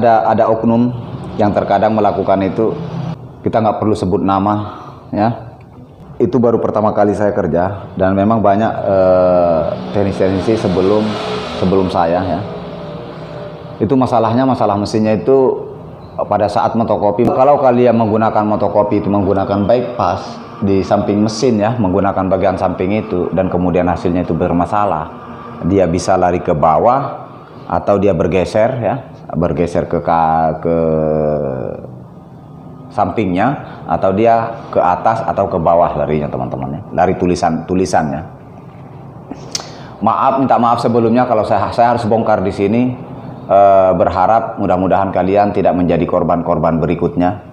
ada oknum yang terkadang melakukan itu, kita nggak perlu sebut nama, ya. Itu baru pertama kali saya kerja, dan memang banyak teknisi sebelum saya, ya. Itu masalah mesinnya itu pada saat motokopi. Kalau kalian menggunakan motokopi itu menggunakan bypass di samping mesin, ya, menggunakan bagian samping itu, dan kemudian hasilnya itu bermasalah, dia bisa lari ke bawah atau dia bergeser, ya, bergeser ke sampingnya, atau dia ke atas atau ke bawah larinya, teman-teman, ya. Lari tulisannya. Minta maaf sebelumnya kalau saya harus bongkar di sini. Berharap mudah-mudahan kalian tidak menjadi korban-korban berikutnya.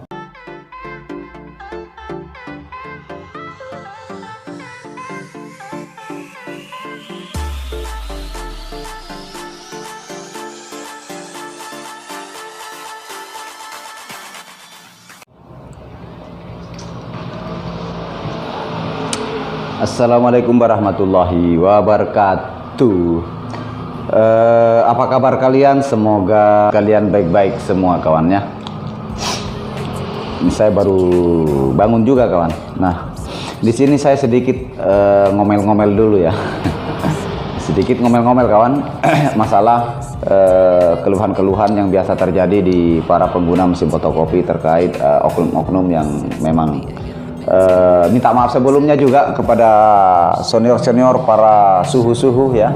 Assalamualaikum warahmatullahi wabarakatuh. Apa kabar kalian? Semoga kalian baik-baik semua, kawannya. Ini saya baru bangun juga, kawan. Nah, di sini saya sedikit ngomel-ngomel dulu, ya. Sedikit ngomel-ngomel, kawan. Masalah keluhan-keluhan yang biasa terjadi di para pengguna mesin fotokopi terkait oknum-oknum yang memang minta maaf sebelumnya juga kepada senior-senior para suhu-suhu, ya.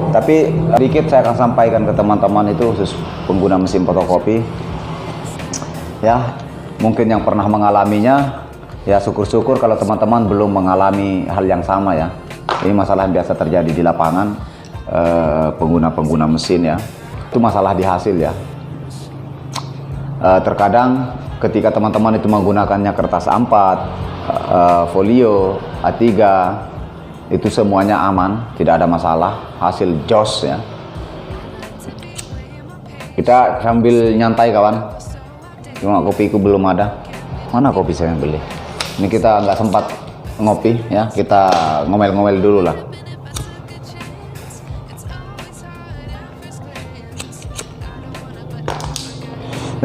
Tapi sedikit saya akan sampaikan ke teman-teman itu khusus pengguna mesin fotokopi, ya. Mungkin yang pernah mengalaminya, ya syukur-syukur. Kalau teman-teman belum mengalami hal yang sama, ya. Ini masalah yang biasa terjadi di lapangan, pengguna-pengguna mesin, ya. Itu masalah di hasil, ya. Terkadang ketika teman-teman itu menggunakannya kertas A4, folio, A3, itu semuanya aman, tidak ada masalah, hasil jos, ya. Kita sambil nyantai, kawan. Cuma kopiku belum ada. Mana kopi saya yang beli? Ini kita nggak sempat ngopi, ya. Kita ngomel-ngomel dulu lah.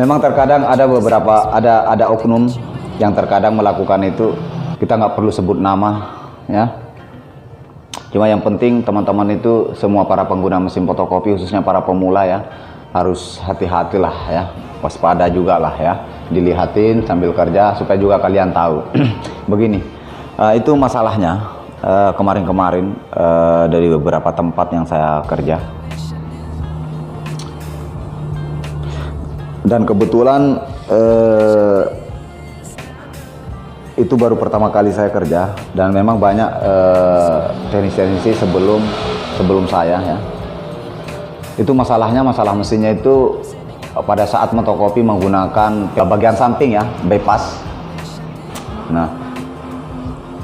Memang terkadang ada oknum yang terkadang melakukan itu, kita nggak perlu sebut nama, ya. Cuma yang penting teman-teman itu semua para pengguna mesin fotokopi, khususnya para pemula, ya, harus hati-hatilah, ya, waspada juga lah, ya, dilihatin sambil kerja supaya juga kalian tahu. Begini, itu masalahnya kemarin-kemarin dari beberapa tempat yang saya kerja, dan kebetulan itu baru pertama kali saya kerja, dan memang banyak teknisi sebelum saya, ya. Itu masalah mesinnya itu pada saat motokopi menggunakan bagian samping, ya, bypass. Nah,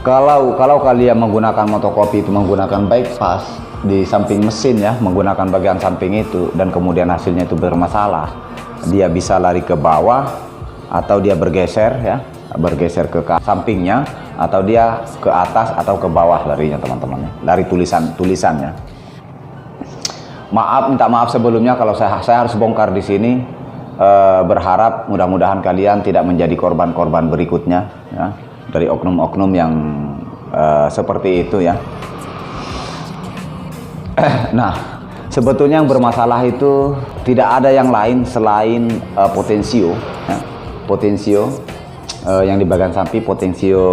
kalau kalian menggunakan motokopi itu menggunakan bypass di samping mesin, ya, menggunakan bagian samping itu, dan kemudian hasilnya itu bermasalah, dia bisa lari ke bawah atau dia bergeser, ya, bergeser ke sampingnya, atau dia ke atas atau ke bawah larinya, teman-teman, ya. Lari tulisannya. Minta maaf sebelumnya kalau saya harus bongkar di sini. Berharap mudah-mudahan kalian tidak menjadi korban-korban berikutnya, ya, dari oknum-oknum yang seperti itu, ya. Nah, sebetulnya yang bermasalah itu tidak ada yang lain selain potensio, ya. Potensio yang di bagian samping, potensio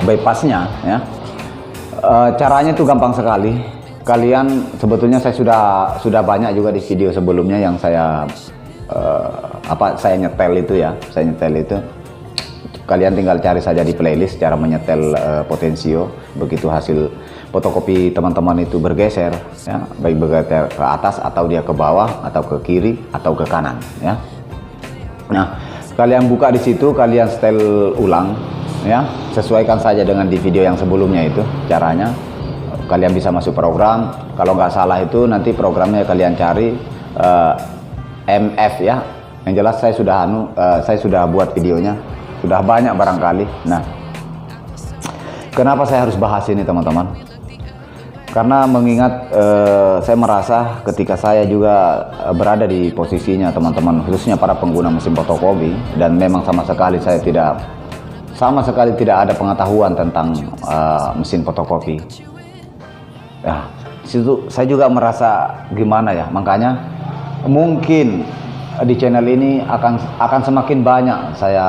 bypassnya, ya. Caranya itu gampang sekali. Kalian sebetulnya saya sudah banyak juga di video sebelumnya yang saya nyetel itu, ya. Saya nyetel itu. Kalian tinggal cari saja di playlist cara menyetel potensio. Begitu hasil fotokopi teman-teman itu bergeser, ya, baik bergeser ke atas atau dia ke bawah atau ke kiri atau ke kanan, ya. Nah, kalian buka di situ, kalian setel ulang, ya, sesuaikan saja dengan di video yang sebelumnya itu caranya. Kalian bisa masuk program, kalau nggak salah itu nanti programnya kalian cari MF, ya. Yang jelas saya sudah buat videonya, sudah banyak barangkali. Nah, kenapa saya harus bahas ini, teman-teman? Karena mengingat saya merasa ketika saya juga berada di posisinya teman-teman, khususnya para pengguna mesin fotokopi, dan memang sama sekali tidak ada pengetahuan tentang mesin fotokopi. Ya, situ saya juga merasa gimana ya, makanya mungkin di channel ini akan semakin banyak saya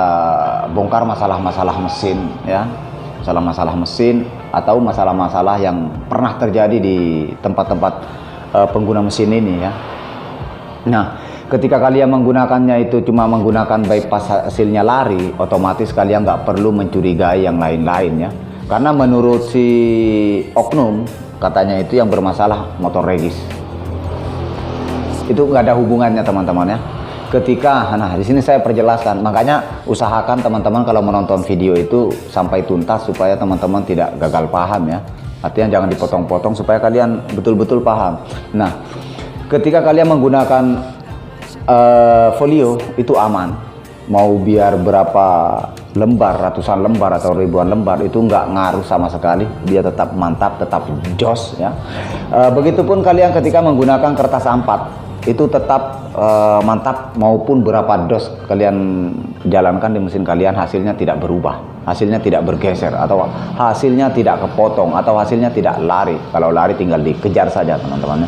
bongkar masalah-masalah mesin, ya, masalah-masalah mesin atau masalah-masalah yang pernah terjadi di tempat-tempat pengguna mesin ini, ya. Nah, ketika kalian menggunakannya itu cuma menggunakan bypass hasilnya lari, otomatis kalian nggak perlu mencurigai yang lain-lain, ya. Karena menurut si oknum, katanya itu yang bermasalah motor regis. Itu nggak ada hubungannya teman-teman, ya. Nah di sini saya perjelaskan, makanya usahakan teman-teman kalau menonton video itu sampai tuntas supaya teman-teman tidak gagal paham, ya. Artinya jangan dipotong-potong supaya kalian betul-betul paham. Nah, ketika kalian menggunakan folio itu aman, mau biar berapa lembar, ratusan lembar atau ribuan lembar, itu nggak ngaruh sama sekali, dia tetap mantap, tetap jos, ya. Begitupun kalian ketika menggunakan kertas A4 itu tetap mantap, maupun berapa dos kalian jalankan di mesin kalian, hasilnya tidak berubah, hasilnya tidak bergeser, atau hasilnya tidak kepotong, atau hasilnya tidak lari. Kalau lari tinggal dikejar saja teman-teman.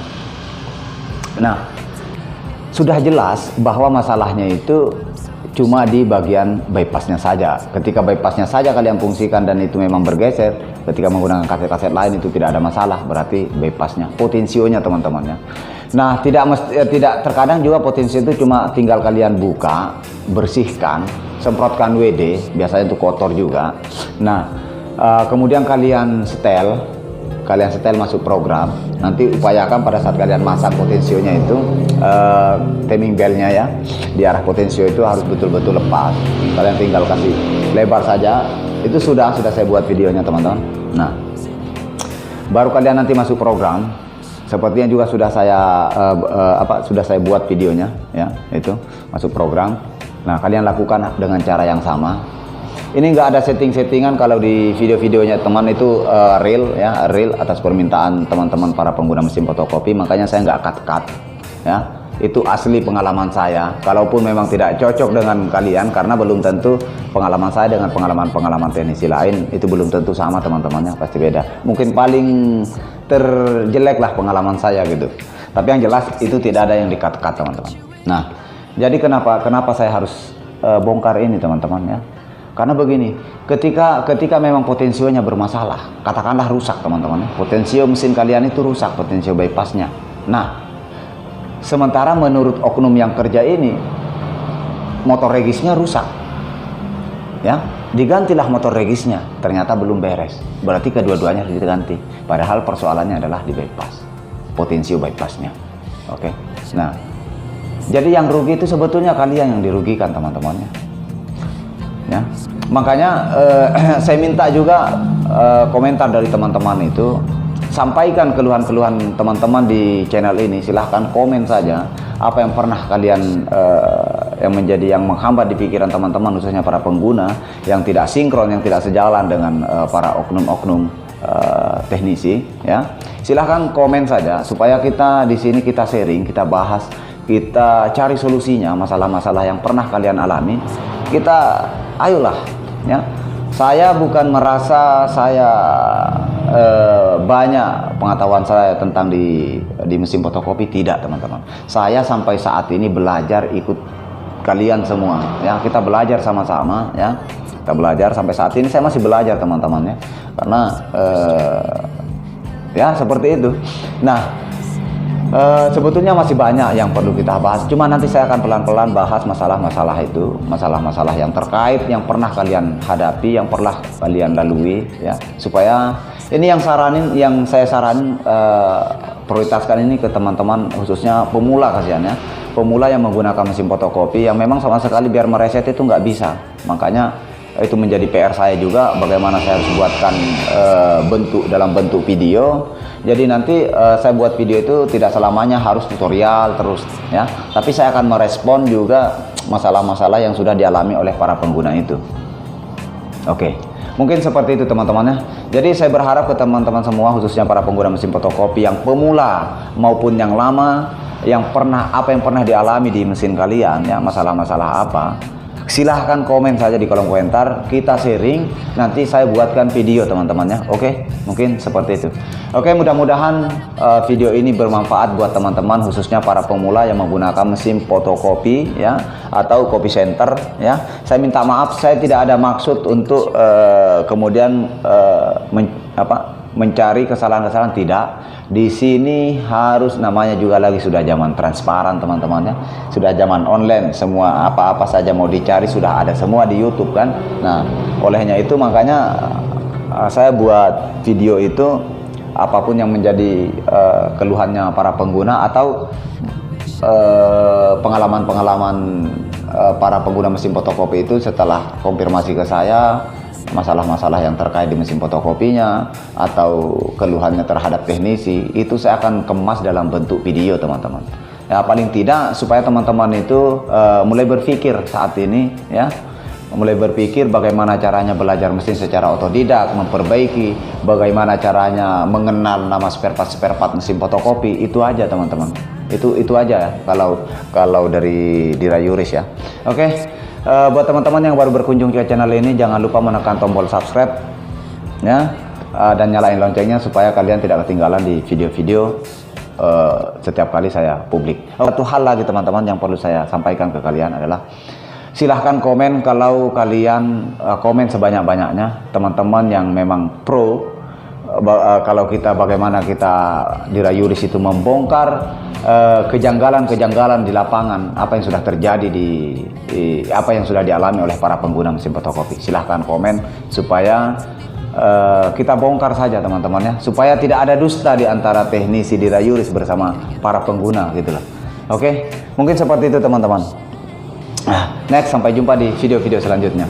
Nah, sudah jelas bahwa masalahnya itu cuma di bagian bypassnya saja. Ketika bypassnya saja kalian fungsikan dan itu memang bergeser, ketika menggunakan kaset-kaset lain itu tidak ada masalah, berarti bypassnya, potensionya teman-teman, ya. Nah, tidak terkadang juga potensi itu cuma tinggal kalian buka, bersihkan, semprotkan WD, biasanya itu kotor juga. Nah, kemudian kalian setel masuk program. Nanti upayakan pada saat kalian masang potensionya itu timing belnya, ya, di arah potensio itu harus betul-betul lepas. Kalian tinggal kasih lebar saja. Itu sudah saya buat videonya teman-teman. Nah, baru kalian nanti masuk program. Sepertinya juga sudah saya buat videonya, ya, itu masuk program. Nah, kalian lakukan dengan cara yang sama. Ini nggak ada settingan kalau di video-videonya teman itu real, ya, real atas permintaan teman-teman para pengguna mesin fotokopi. Makanya saya nggak cut, ya. Itu asli pengalaman saya. Kalaupun memang tidak cocok dengan kalian, karena belum tentu pengalaman saya dengan pengalaman teknisi lain itu belum tentu sama teman-temannya, pasti beda. Mungkin paling terjelek lah pengalaman saya gitu. Tapi yang jelas itu tidak ada yang di-cut teman-teman. Nah, jadi kenapa saya harus bongkar ini teman-teman, ya? Karena begini, ketika memang potensionya bermasalah, katakanlah rusak teman-teman, potensio mesin kalian itu rusak, potensio bypassnya. Nah, sementara menurut oknum yang kerja ini, motor regisnya rusak, ya, digantilah motor regisnya, ternyata belum beres, berarti kedua-duanya harus diganti. Padahal persoalannya adalah di bypass, potensio bypassnya. Oke. Nah, jadi yang rugi itu sebetulnya kalian yang dirugikan teman-temannya, ya. Makanya saya minta juga komentar dari teman-teman itu, sampaikan keluhan-keluhan teman-teman di channel ini. Silahkan komen saja apa yang pernah kalian yang menghambat di pikiran teman-teman, khususnya para pengguna yang tidak sinkron, yang tidak sejalan dengan para oknum-oknum teknisi, ya. Silahkan komen saja supaya kita di sini kita sharing, kita bahas, kita cari solusinya masalah-masalah yang pernah kalian alami. Kita ayolah, ya. Saya bukan merasa saya banyak pengetahuan saya tentang di mesin fotokopi, tidak teman-teman. Saya sampai saat ini belajar ikut kalian semua, ya. Kita belajar sama-sama, ya. Kita belajar sampai saat ini, saya masih belajar teman-teman, ya. Karena ya seperti itu. Nah, sebetulnya masih banyak yang perlu kita bahas. Cuma nanti saya akan pelan-pelan bahas masalah-masalah itu, masalah-masalah yang terkait, yang pernah kalian hadapi, yang pernah kalian lalui, ya. Supaya ini yang saya saranin, prioritaskan ini ke teman-teman, khususnya pemula, kasihannya pemula yang menggunakan mesin fotokopi yang memang sama sekali biar mereset itu nggak bisa. Makanya itu menjadi PR saya juga, bagaimana saya harus buatkan dalam bentuk video. Jadi nanti saya buat video itu tidak selamanya harus tutorial terus, ya, tapi saya akan merespon juga masalah-masalah yang sudah dialami oleh para pengguna itu. Oke, mungkin seperti itu teman-teman, ya. Jadi saya berharap ke teman-teman semua, khususnya para pengguna mesin fotokopi yang pemula maupun yang lama, yang pernah dialami di mesin kalian, ya masalah-masalah apa, silahkan komen saja di kolom komentar, kita sharing, nanti saya buatkan video teman-temannya. Oke, mungkin seperti itu. Oke, mudah-mudahan video ini bermanfaat buat teman-teman, khususnya para pemula yang menggunakan mesin fotokopi ya, atau copy center ya. Saya minta maaf, saya tidak ada maksud untuk kemudian mencari kesalahan-kesalahan, tidak. Di sini harus, namanya juga lagi sudah zaman transparan teman-temannya, sudah zaman online, semua apa-apa saja mau dicari sudah ada semua di YouTube kan. Nah, olehnya itu makanya saya buat video itu, apapun yang menjadi keluhannya para pengguna atau pengalaman-pengalaman para pengguna mesin fotokopi itu setelah konfirmasi ke saya, masalah-masalah yang terkait di mesin fotokopinya atau keluhannya terhadap teknisi, itu saya akan kemas dalam bentuk video teman-teman. Ya, paling tidak supaya teman-teman itu mulai berpikir saat ini ya, mulai berpikir bagaimana caranya belajar mesin secara otodidak, memperbaiki, bagaimana caranya mengenal nama spare part mesin fotokopi. Itu aja teman-teman, itu aja ya, kalau dari Dirayuris ya. Oke. Buat teman-teman yang baru berkunjung ke channel ini, jangan lupa menekan tombol subscribe ya, dan nyalain loncengnya supaya kalian tidak ketinggalan di video-video setiap kali saya publik. Satu hal lagi teman-teman yang perlu saya sampaikan ke kalian adalah, silahkan komen kalau kalian komen sebanyak-banyaknya teman-teman yang memang pro, kalau kita bagaimana kita Dirayuris itu membongkar kejanggalan-kejanggalan di lapangan, apa yang sudah terjadi apa yang sudah dialami oleh para pengguna mesin fotokopi. Silahkan komen supaya kita bongkar saja teman-teman ya, supaya tidak ada dusta di antara teknisi Dirayuris bersama para pengguna gitu loh. Oke, mungkin seperti itu teman-teman. Next, sampai jumpa di video-video selanjutnya.